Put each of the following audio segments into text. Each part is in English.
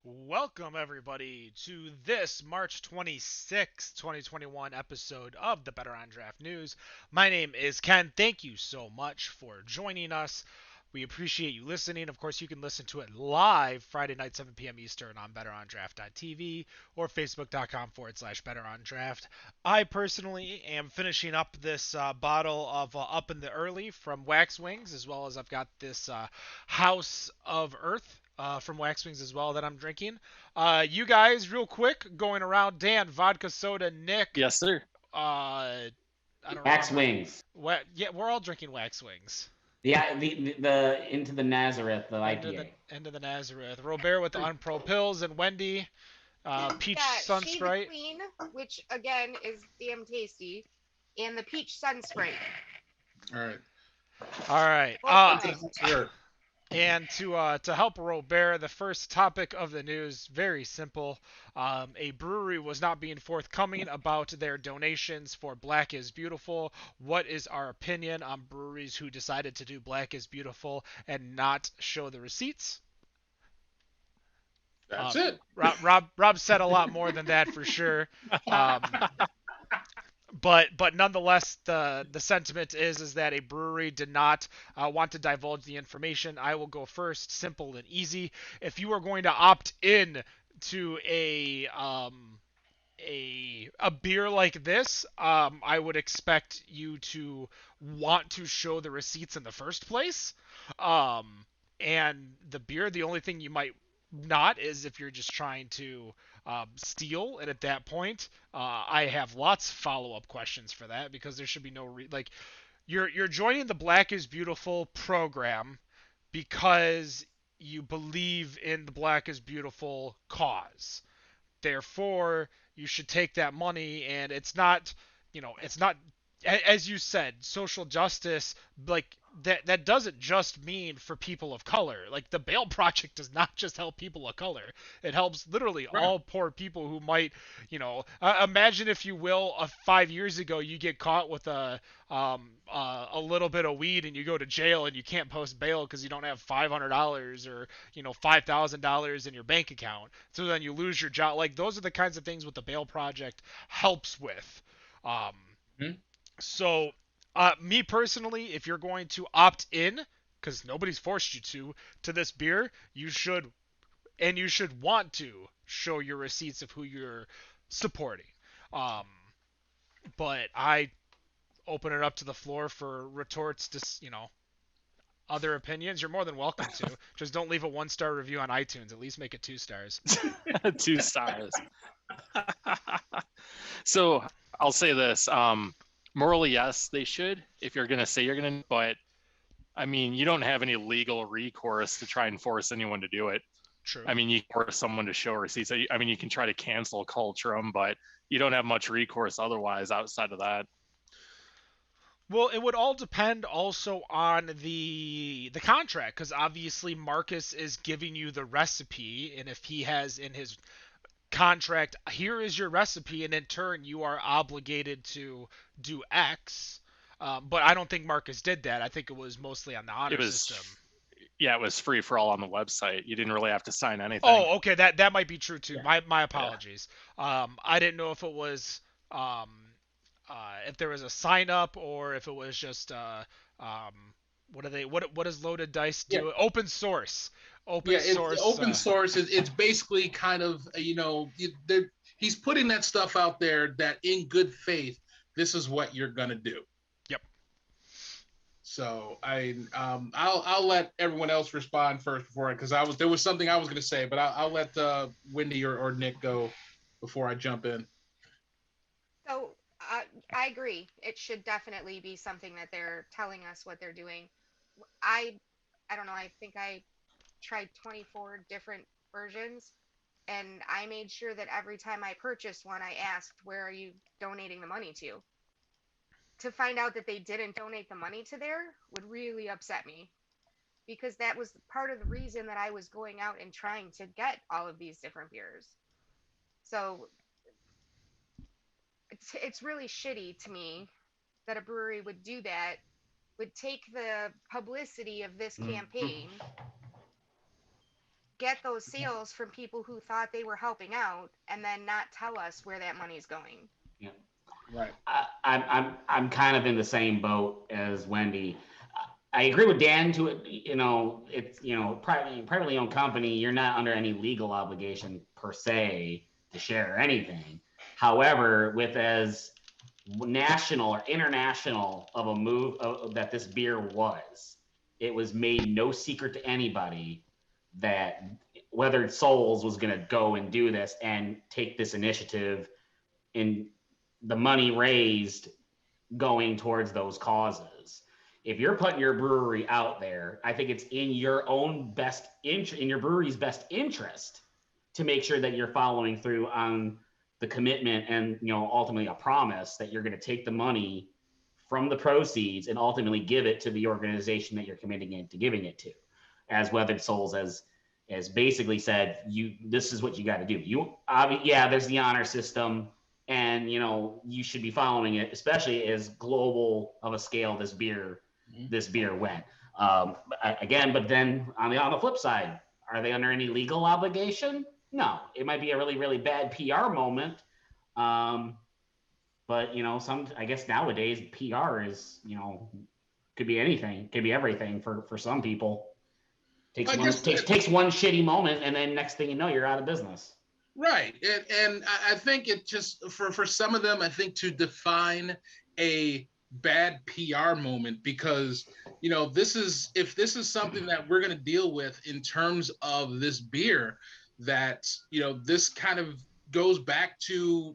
Welcome, everybody, to this March 26th, 2021 episode of the Better on Draft News. My name is Ken. Thank you so much for joining us. We appreciate you listening. Of course, you can listen to it live Friday night, 7 p.m. Eastern on betterondraft.tv or facebook.com/betterondraft. I personally am finishing up this bottle of Up in the Early from Wax Wings, as well as I've got this House of Earth from Wax Wings as well that I'm drinking. You guys, real quick, going around. Dan, vodka soda. Nick, Yes, sir. I don't Wax remember. Wings. Yeah, we're all drinking Wax Wings. The Into the Nazareth, the IPA. End of the Nazareth. Robert with the Unpro Pills and Wendy, Peach Got Sun She the Sprite. Queen, which again is damn tasty, and the peach sun sprite. All right. All right. Both of them. Here. And to help Robert, the first topic of the news, very simple. A brewery was not being forthcoming about their donations for Black is Beautiful. What is our opinion on breweries who decided to do Black is Beautiful and not show the receipts? That's it. Rob said a lot more than that for sure. Um, but nonetheless, the sentiment is that a brewery did not want to divulge the information. I will go first, simple and easy. If you are going to opt in to a beer like this, I would expect you to want to show the receipts in the first place. And the beer, the only thing you might not is if you're just trying to steal. And at that point, I have lots of follow-up questions for that because there should be no like you're joining the Black is Beautiful program because you believe in the Black is Beautiful cause. Therefore, you should take that money, and it's not, as you said, social justice. Like that doesn't just mean for people of color. Like the Bail Project does not just help people of color. It helps literally Right. all poor people who might, imagine if you will, 5 years ago you get caught with a little bit of weed and you go to jail and you can't post bail because you don't have $500 or $5,000 in your bank account. So then you lose your job. Like those are the kinds of things what the Bail Project helps with. Um, Hmm? so, me personally, if you're going to opt in, because nobody's forced you to this beer, you should want to show your receipts of who you're supporting. Um, but I open it up to the floor for retorts to other opinions. You're more than welcome to. Just don't leave a 1-star review on iTunes. At least make it 2 stars. 2 stars. So I'll say this. Morally, yes, they should. If you're gonna say you're gonna, but I mean, you don't have any legal recourse to try and force anyone to do it. True. I mean, you can force someone to show receipts. I mean, you can try to cancel culture them, but you don't have much recourse otherwise outside of that. Well, it would all depend also on the contract, because obviously Marcus is giving you the recipe, and if he has in his contract, here is your recipe, and in turn you are obligated to do X. But I don't think Marcus did that. I think it was mostly on the honor It was, system. yeah, it was free for all on the website. You didn't really have to sign anything. Oh, okay, that might be true too. Yeah. My apologies. I didn't know if it was um, if there was a sign up or if it was just um, what does Loaded Dice Yeah. do? Open source. Open Yeah. It's source. open source. It's basically kind of he's putting that stuff out there that in good faith, this is what you're gonna do. Yep. So I'll let everyone else respond first before because there was something I was gonna say, but I'll let Wendy or Nick go before I jump in. So I agree. It should definitely be something that they're telling us what they're doing. I I don't know. I think I tried 24 different versions, and I made sure that every time I purchased one, I asked, "Where are you donating the money to?" To find out that they didn't donate the money to there would really upset me because that was part of the reason that I was going out and trying to get all of these different beers. So it's really shitty to me that a brewery would do that, would take the publicity of this campaign get those sales from people who thought they were helping out and then not tell us where that money's going. Yeah. Right. I'm kind of in the same boat as Wendy. I agree with Dan to it. It's privately owned company. You're not under any legal obligation per se to share anything. However, with as national or international of a move that this beer was, it was made no secret to anybody that Weathered Souls was going to go and do this and take this initiative, and the money raised going towards those causes. If you're putting your brewery out there, I think it's in your own in your brewery's best interest to make sure that you're following through on the commitment and ultimately a promise that you're going to take the money from the proceeds and ultimately give it to the organization that you're committing it to giving it to. As Weathered Souls has basically said, this is what you got to do. There's the honor system, and you should be following it, especially as global of a scale this beer went. But then on the flip side, are they under any legal obligation? No. It might be a really, really bad PR moment. But I guess nowadays PR is, could be anything, could be everything for some people. Takes one shitty moment, and then next thing you know, you're out of business. Right. And I think it just, for some of them, I think to define a bad PR moment, because, if this is something that we're going to deal with in terms of this beer, that, this kind of goes back to,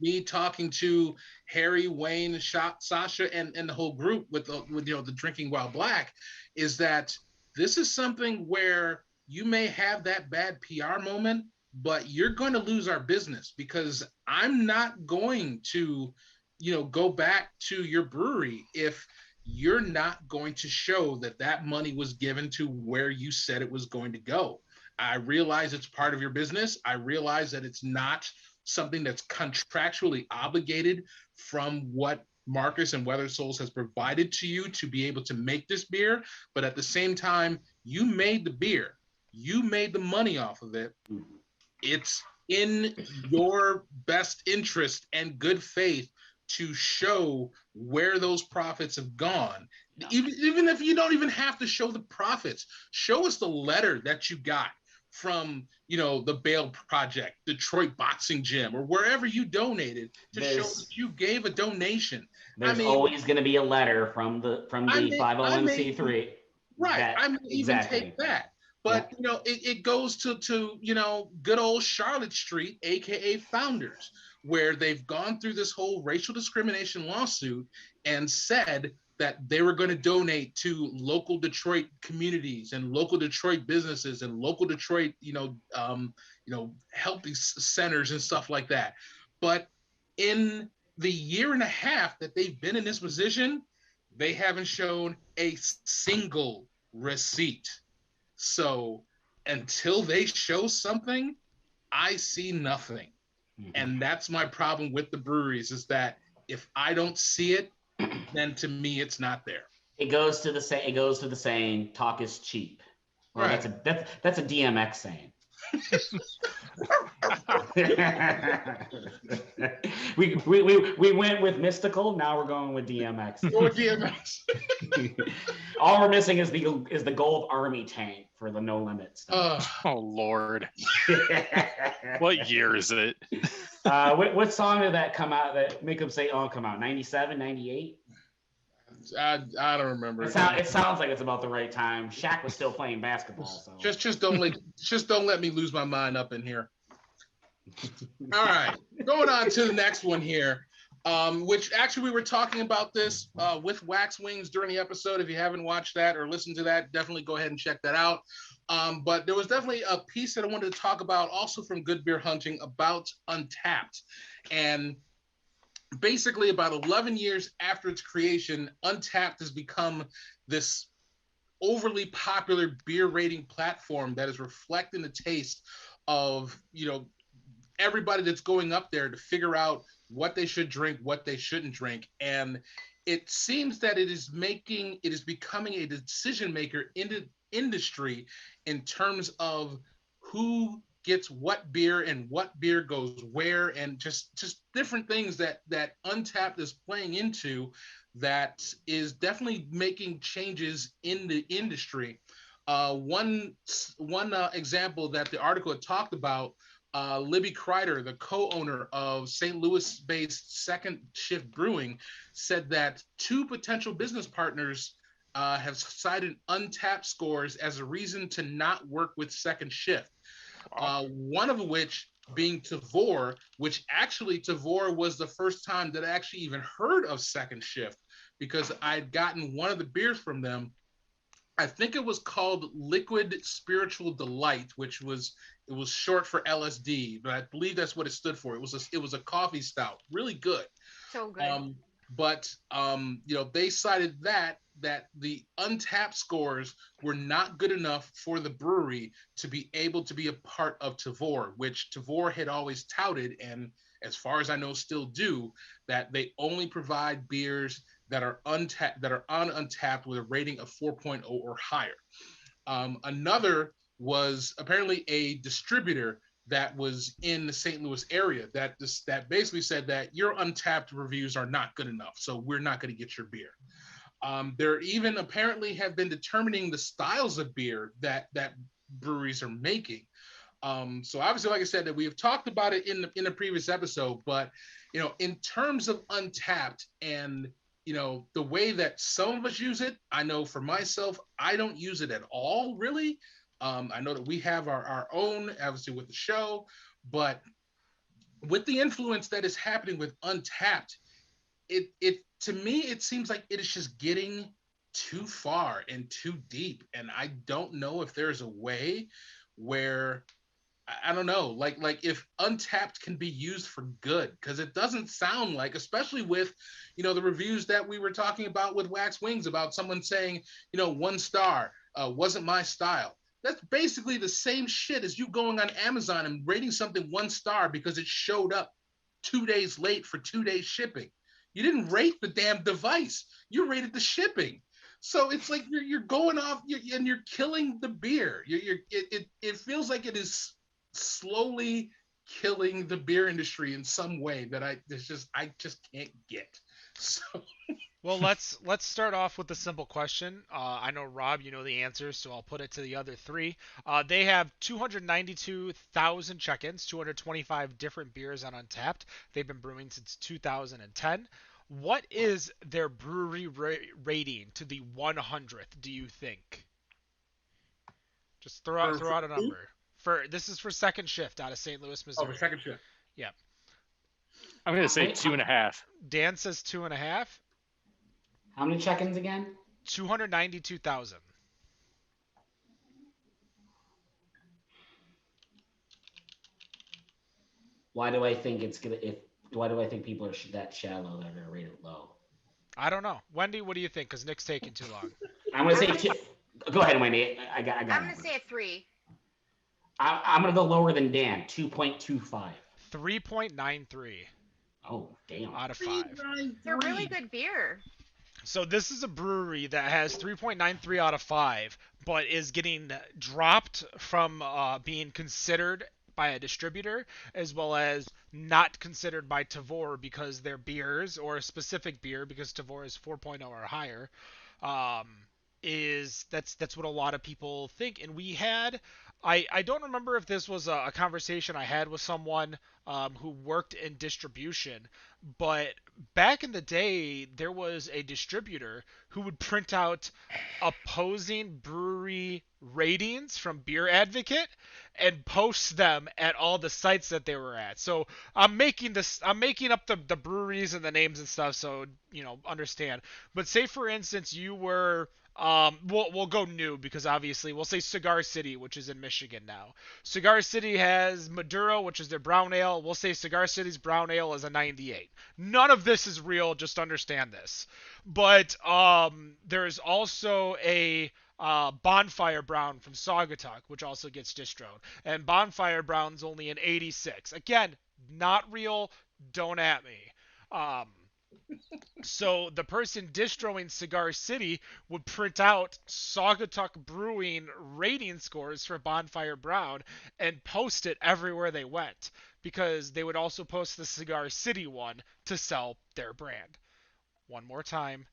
me talking to Harry, Wayne, Sasha, and the whole group with the Drinking While Black, is that this is something where you may have that bad PR moment, but you're going to lose our business, because I'm not going to, go back to your brewery if you're not going to show that money was given to where you said it was going to go. I realize it's part of your business. I realize that it's not something that's contractually obligated from what Marcus and Weathered Souls has provided to you to be able to make this beer. But at the same time, you made the beer. You made the money off of it. It's in your best interest and good faith to show where those profits have gone. Even if you don't even have to show the profits, show us the letter that you got from the Bale Project, Detroit Boxing Gym, or wherever you donated to show that you gave a donation. There's always going to be a letter from the 501c3. Right. I may even take that. But it goes to good old Charlotte Street, aka Founders, where they've gone through this whole racial discrimination lawsuit and said that they were going to donate to local Detroit communities and local Detroit businesses and local Detroit, healthy centers and stuff like that. But in the year and a half that they've been in this position, they haven't shown a single receipt. So until they show something, I see nothing. Mm-hmm. And that's my problem with the breweries, is that if I don't see it, then to me it's not there. It goes to the saying, talk is cheap. Well, right. That's a DMX saying. we went with Mystical. Now we're going with DMX. All we're missing is the gold army tank for the No Limit stuff. Oh Lord! What year is it? What song did that come out? That make them say, "Oh, come out"? 97, 98? I don't remember. It sounds like it's about the right time. Shaq was still playing basketball. So. Just don't let me lose my mind up in here. All right, going on to the next one here, which actually we were talking about this with Wax Wings during the episode. If you haven't watched that or listened to that, definitely go ahead and check that out. But there was definitely a piece that I wanted to talk about also from Good Beer Hunting about Untappd. And basically about 11 years after its creation, Untappd has become this overly popular beer rating platform that is reflecting the taste of, everybody that's going up there to figure out what they should drink, what they shouldn't drink. And it seems that it is becoming a decision maker in the industry in terms of who gets what beer and what beer goes where, and just different things that Untappd is playing into, that is definitely making changes in the industry. One example that the article had talked about, Libby Kreider, the co-owner of St. Louis-based Second Shift Brewing, said that two potential business partners have cited Untappd scores as a reason to not work with Second Shift. One of which being Tavor, which actually Tavor was the first time that I actually even heard of Second Shift, because I'd gotten one of the beers from them. I think it was called Liquid Spiritual Delight, which was, it was short for LSD, but I believe that's what it stood for. It was a coffee stout, really good. So good. Um, but they cited that the Untappd scores were not good enough for the brewery to be able to be a part of Tavor, which Tavor had always touted, and as far as I know still do, that they only provide beers that are untapped, that are on Untappd with a rating of 4.0 or higher. Another was apparently a distributor that was in the St. Louis area that basically said that your Untappd reviews are not good enough, so we're not going to get your beer. There even apparently have been determining the styles of beer that breweries are making. So obviously, like I said, that we have talked about it in the previous episode, but in terms of Untappd and the way that some of us use it, I know for myself, I don't use it at all, really. I know that we have our own, obviously, with the show, but with the influence that is happening with Untappd, it to me it seems like it is just getting too far and too deep, and I don't know if there's a way where I don't know, like if Untappd can be used for good, because it doesn't sound like, especially with the reviews that we were talking about with Wax Wings, about someone saying 1 star, wasn't my style. That's basically the same shit as you going on Amazon and rating something 1 star because it showed up 2 days late for 2 days shipping. You didn't rate the damn device, you rated the shipping. So it's like you're going off, and you're killing the beer. It feels like it is slowly killing the beer industry in some way that I just can't get. So Well, let's start off with a simple question. I know Rob, you know the answers, so I'll put it to the other three. They have 292,000 check-ins, 225 different beers on Untappd. They've been brewing since 2010. What is their brewery rating to the 100th? Do you think? Just throw for out a number. For this is for Second Shift out of St. Louis, the Missouri. second shift. Yeah. I'm going to say 2.5. Dan says 2.5. How many check-ins again? 292,000. Why do I think it's gonna? If why do I think people are that shallow that are gonna rate it low? I don't know. Wendy, what do you think? Because Nick's taking too long. I'm gonna I'm say gonna, two. Go ahead, Wendy. I got. I'm gonna say a 3. I'm gonna go lower than Dan. 2.25. 3.93 Oh damn. out of 5. They're really good beer. So this is a brewery that has 3.93 out of 5, but is getting dropped from being considered by a distributor, as well as not considered by Tavor because their beers, or a specific beer because Tavor is 4.0 or higher, um, is that's what a lot of people think. And we had, I don't remember if this was a conversation I had with someone who worked in distribution, but back in the day there was a distributor who would print out opposing brewery ratings from Beer Advocate and post them at all the sites that they were at. So I'm making up the breweries and the names and stuff, so understand. But say for instance you were we'll go new because obviously we'll say Cigar City, which is in Michigan now. Cigar City has Maduro, which is their brown ale. We'll say Cigar City's brown ale is a 98. None of this is real, just understand this. But there's also a Bonfire Brown from Saugatuck, which also gets distroed. And Bonfire Brown's only an 86. Again, not real, don't at me. So the person distroing Cigar City would print out Saugatuck Brewing rating scores for Bonfire Brown and post it everywhere they went, because they would also post the Cigar City one to sell their brand. One more time,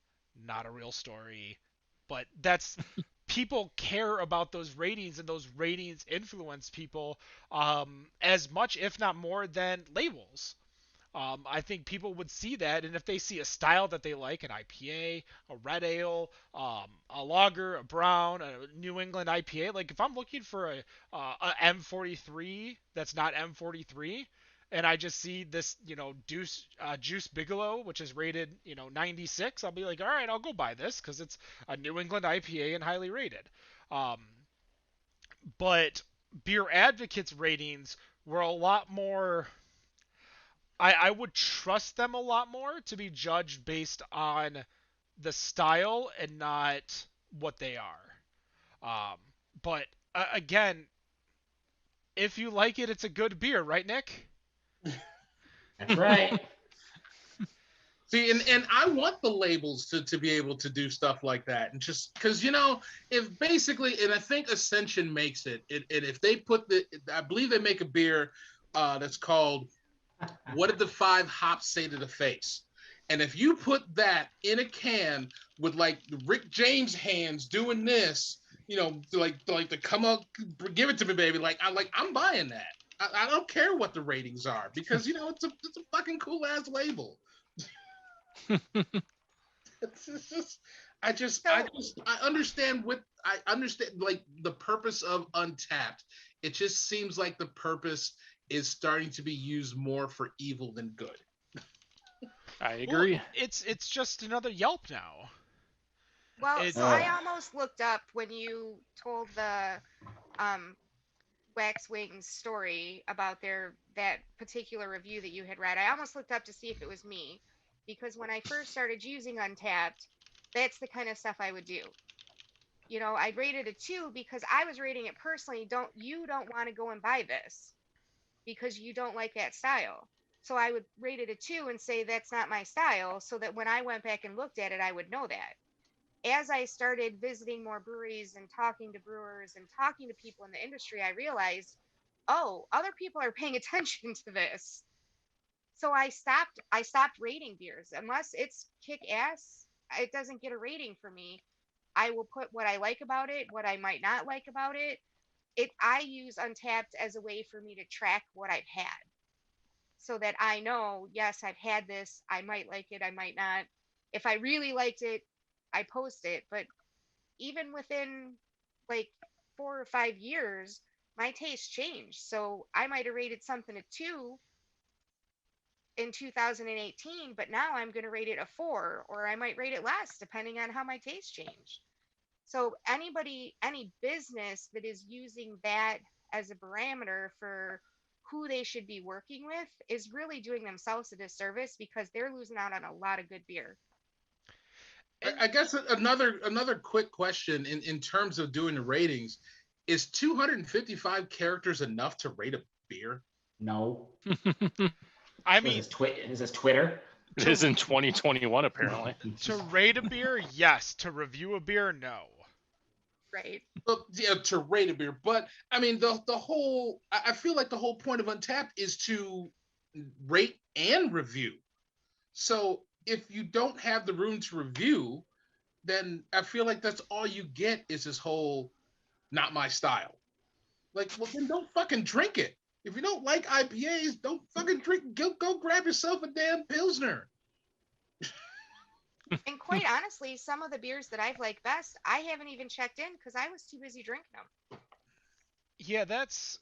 not a real story, but that's, people care about those ratings, and those ratings influence people as much, if not more, than labels. I think people would see that, and if they see a style that they like, an IPA, a red ale, a lager, a brown, a New England IPA, like if I'm looking for a M43 that's not M43, and I just see this, Juice Bigelow, which is rated, 96, I'll be like, all right, I'll go buy this because it's a New England IPA and highly rated. Um, but Beer Advocates ratings were a lot more. I would trust them a lot more to be judged based on the style and not what they are. Um, but again, if you like it, it's a good beer, right, Nick? That's right. See, and I want the labels to be able to do stuff like that, and just because if basically, and I think Ascension makes and if they put I believe they make a beer that's called "What Did the Five Hops Say to the Face," and if you put that in a can with like the Rick James hands doing this, like to come up, give it to me, baby, I'm buying that. I don't care what the ratings are because it's a fucking cool ass label. It's just So I understand I understand like the purpose of Untapped. It just seems like the purpose is starting to be used more for evil than good. I Well, agree. it's just another Yelp now. well, so It's I Ugh. almost looked up when you told the um Waxwing's story about their that particular review that you had read. I almost looked up to see if it was me, because when I first started using Untapped, that's the kind of stuff I would do. I rated a 2 because I was rating it personally. Don't want to go and buy this because you don't like that style. So I would rate it a 2 and say that's not my style, so that when I went back and looked at it, I would know that. As I started visiting more breweries and talking to brewers and talking to people in the industry, I realized, oh, other people are paying attention to this. So I stopped rating beers. Unless it's kick ass, it doesn't get a rating for me. I will put what I like about it, what I might not like about it. I use Untapped as a way for me to track what I've had, so that I know, yes, I've had this, I might like it, I might not. If I really liked it, I post it. But even within like 4 or 5 years, my taste changed. So I might have rated something a 2 in 2018, but now I'm going to rate it a 4, or I might rate it less depending on how my taste changed. So any business that is using that as a parameter for who they should be working with is really doing themselves a disservice, because they're losing out on a lot of good beer. and I guess another quick question in terms of doing the ratings is 255 characters enough to rate a beer? No. I Was mean, this Is this Twitter? It is to in 2021 apparently. to rate a beer, yes. To review a beer, no. Right. Well, yeah, to rate a beer, but I mean the whole. I feel like the whole point of Untapped is to rate and review. So if you don't have the room to review, then I feel like that's all you get is this whole not my style. Like, well, then don't fucking drink it. If you don't like IPAs, don't fucking drink. Go grab yourself a damn pilsner. And quite honestly, some of the beers that I've liked best, I haven't even checked in because I was too busy drinking them. Yeah, that's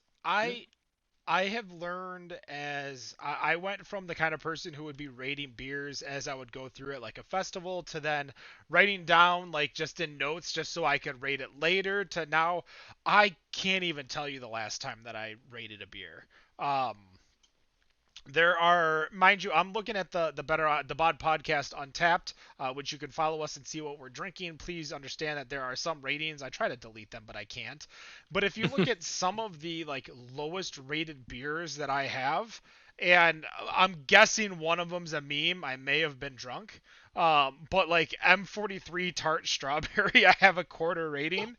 I have learned, as I went from the kind of person who would be rating beers as I would go through it like a festival, to then writing down like just in notes just so I could rate it later, to now I can't even tell you the last time that I rated a beer. Um, there are, mind you, I'm looking at the Bod podcast Untapped, which you can follow us and see what we're drinking. Please understand that there are some ratings. I try to delete them, but I can't. But if you look at some of the like lowest rated beers that I have, and I'm guessing one of them's a meme. I may have been drunk. But like M43 tart strawberry, I have a quarter rating.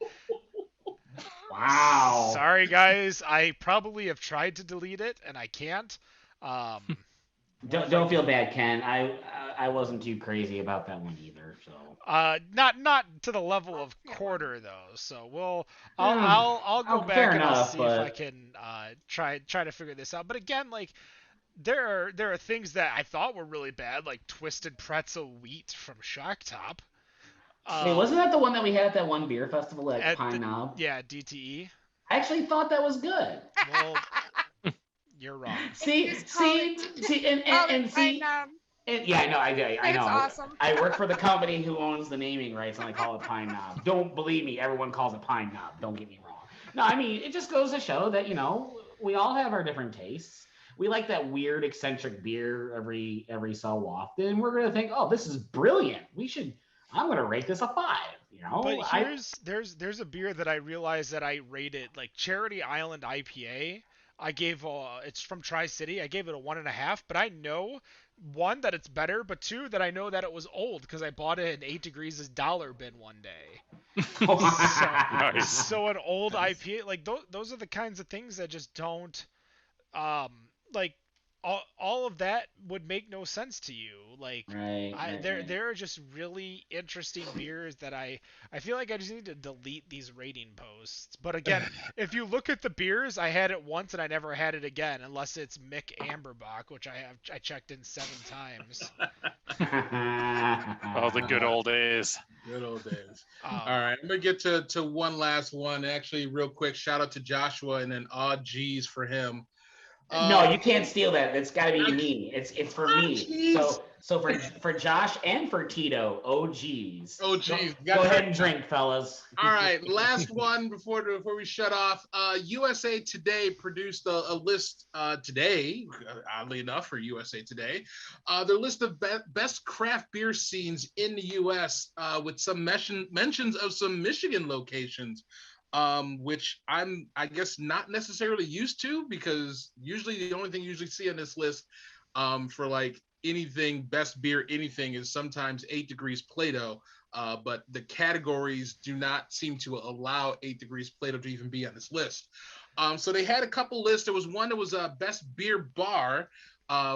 Wow. Sorry guys, I probably have tried to delete it and I can't. Um, or if I Don't feel do, bad, Ken. I wasn't too crazy about that one either. So not to the level I'll of get one. quarter though. So we'll yeah, I'll go fair back and I'll enough. see if I But can try to figure this out. But again, like there are things that I thought were really bad, like Twisted Pretzel Wheat from Shock Top. wait, Um, wasn't that the one that we had at that one beer festival at at Pine the Knob? yeah DTE. I actually thought that was good. Well, you're wrong. And you just See, called it and pine see, knob. and yeah, I It's know. awesome. I work for the company who owns the naming rights, and I call it Pine Knob. Don't believe me, everyone calls it Pine Knob. Don't get me wrong. No, I mean it just goes to show that we all have our different tastes. We like that weird eccentric beer every so often. We're gonna think, oh, this is brilliant. We should. I'm gonna rate this a 5. But I there's a beer that I realized that I rated, like Charity Island IPA. I gave it's from Tri City. I gave it a 1.5. But I know, one, that it's better, but two, that I know that it was old because I bought it in 8 Degrees' dollar bin one day. So Nice. so an old Nice. IPA, like those are the kinds of things that just don't um like all of that would make no sense to you. Like Right. there are just really interesting beers that I feel like I just need to delete these rating posts. But again, if you look at the beers, I had it once and I never had it again, unless it's Mick Amberbach, which I checked in 7 times. Oh, the good old days. Good old days. Um, All right, I'm gonna get to one last one. Actually, real quick, shout out to Joshua and then odd G's for him. No, Uh, you can't steal that. It's got to be me. It's for odd me. G's. So for Josh and for Tito, oh geez. Oh geez, Go got ahead and drink, fellas. All right, last one before we shut off. USA Today produced a list today, oddly enough for USA Today, their list of best craft beer scenes in the U.S. With some mentions of some Michigan locations, which I guess not necessarily used to because usually the only thing you usually see on this list for like anything best beer anything is sometimes 8 Degrees Plato. But the categories do not seem to allow 8 Degrees Plato to even be on this list. So they had a couple lists. There was one that was a best beer bar,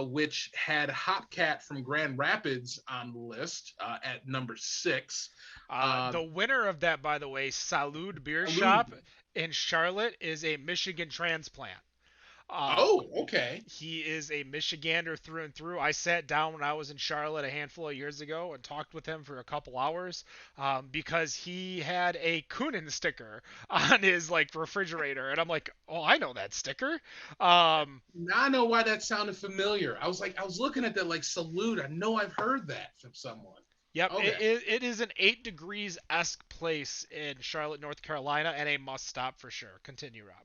which had Hopcat from Grand Rapids on the list at number 6. the winner of that, by the way, Salud Beer Salud. Shop in Charlotte, is a Michigan transplant. Um, Oh, okay. he is a Michigander through and through. I sat down when I was in Charlotte a handful of years ago and talked with him for a couple hours because he had a Kunin sticker on his like refrigerator, and I'm like, oh, I know that sticker. Um, Now I know why that sounded familiar. I was looking at that like salute. I know I've heard that from someone. yep, Okay. it is an 8 Degrees esque place in Charlotte, North Carolina, and a must stop for sure. Continue, Rob.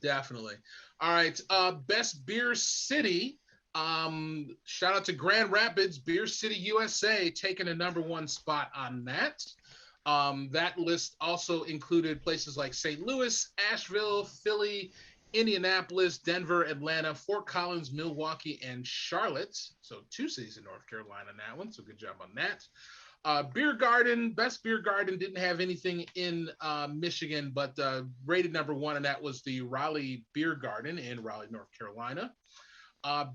Definitely. All right. Best beer city. Shout out to Grand Rapids, Beer City, USA, taking a number 1 spot on that. That list also included places like St. Louis, Asheville, Philly, Indianapolis, Denver, Atlanta, Fort Collins, Milwaukee, and Charlotte. So 2 cities in North Carolina in that one. So good job on that. Beer Garden, Best Beer Garden didn't have anything in Michigan, but rated number 1, and that was the Raleigh Beer Garden in Raleigh, North Carolina.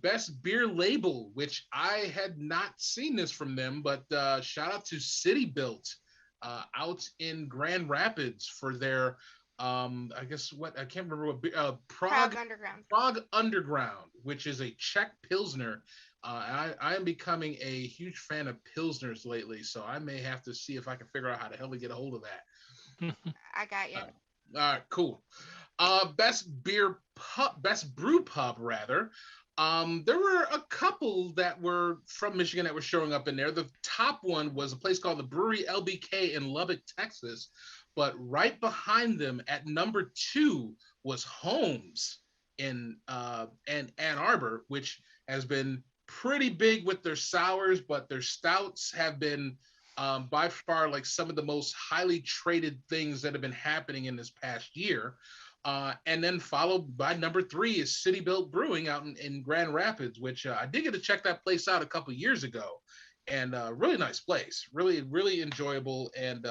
Best Beer Label, which I had not seen this from them, but shout out to City Built out in Grand Rapids for their, I guess what, I can't remember what, Prague Underground. Prague Underground, which is a Czech Pilsner. I am becoming a huge fan of Pilsners lately, so I may have to see if I can figure out how the hell to get a hold of that. I got you. All right, cool. Best brew pub, rather. There were a couple that were from Michigan that were showing up in there. The top one was a place called the Brewery LBK in Lubbock, Texas. But right behind them at number 2 was Holmes in Ann Arbor, which has been pretty big with their sours, but their stouts have been by far like some of the most highly traded things that have been happening in this past year. And then followed by number 3 is City Built Brewing out in Grand Rapids, which I did get to check that place out a couple years ago. And really nice place, really, really enjoyable and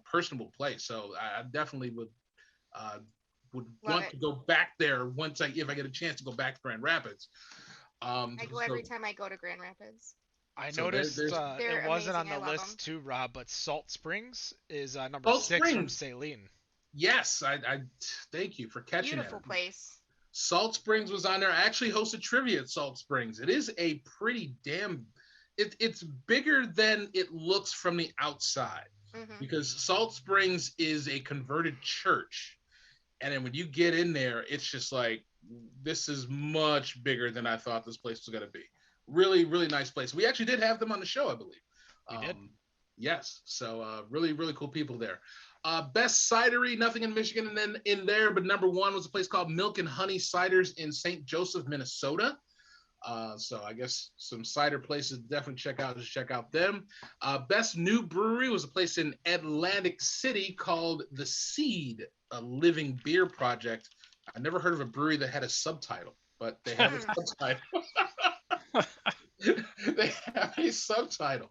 personable place. So I definitely uh, would Love want it. to go back there if I get a chance to go back to Grand Rapids. I go So every time I go to Grand Rapids. I noticed there's They're it wasn't amazing. on I the love them. list too, Rob, but Salt Springs is number Salt 6 from Springs. Saline. Yes, I thank you for catching Beautiful that. place. Salt Springs was on there. I actually hosted trivia at Salt Springs. It is a pretty damn. It's bigger than it looks from the outside Hmm. because Salt Springs is a converted church, and then when you get in there, it's just like this is much bigger than I thought this place was going to be. Really, really nice place. We actually did have them on the show, I believe. We did. Yes, so really, really cool people there. Best cidery, nothing in Michigan, and then in there, but number 1 was a place called Milk and Honey Ciders in St. Joseph, Minnesota. So I guess some cider places to definitely check out. Just check out them. Best new brewery was a place in Atlantic City called The Seed, a living beer project. I never heard of a brewery that had a subtitle, but they have a subtitle. They have a subtitle.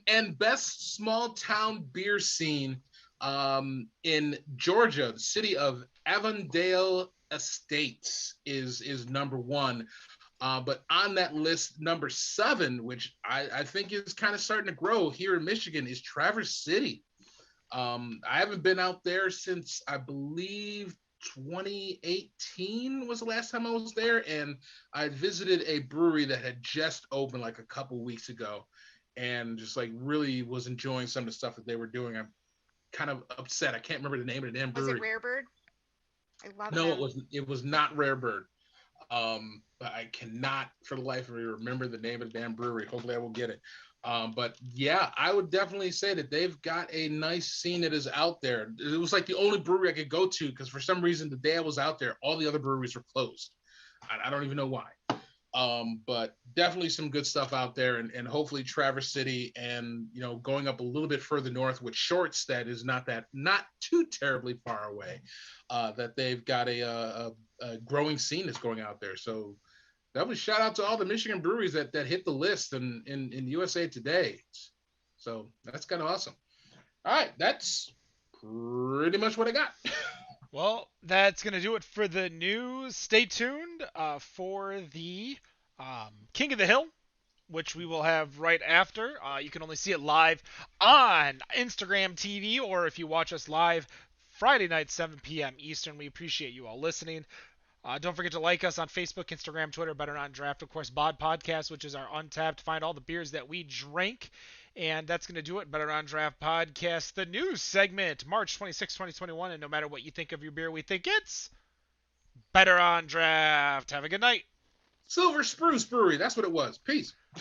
And best small town beer scene in Georgia, the city of Avondale Estates is number 1. But on that list, number 7, which I think is kind of starting to grow here in Michigan, is Traverse City. I haven't been out there since I believe 2018 was the last time I was there, and I visited a brewery that had just opened like a couple weeks ago, and just like really was enjoying some of the stuff that they were doing. I'm kind of upset. I can't remember the name of the damn Was brewery. it Rare Bird? I love No, them. it was not Rare Bird. But I cannot for the life of me remember the name of the damn brewery. Hopefully I will get it. But yeah, I would definitely say that they've got a nice scene that is out there. It was like the only brewery I could go to because for some reason the day I was out there, all the other breweries were closed. I don't even know why. But definitely some good stuff out there, and hopefully Traverse City, and going up a little bit further north with Shorts, that is not too terribly far away. That they've got a growing scene that's going out there. So that was shout out to all the Michigan breweries that hit the list in USA Today. So that's kind of awesome. All right, that's pretty much what I got. Well, that's going to do it for the news. Stay tuned for the King of the Hill, which we will have right after. You can only see it live on Instagram TV, or if you watch us live Friday night, 7 p.m. Eastern. We appreciate you all listening. Don't forget to like us on Facebook, Instagram, Twitter, Better Not Draft, of course, Bod Podcast, which is our Untappd. Find all the beers that we drink. And that's going to do it. Better On Draft Podcast, the news segment, March 26, 2021. And no matter what you think of your beer, we think it's Better On Draft. Have a good night. Silver Spruce Brewery, that's what it was. Peace.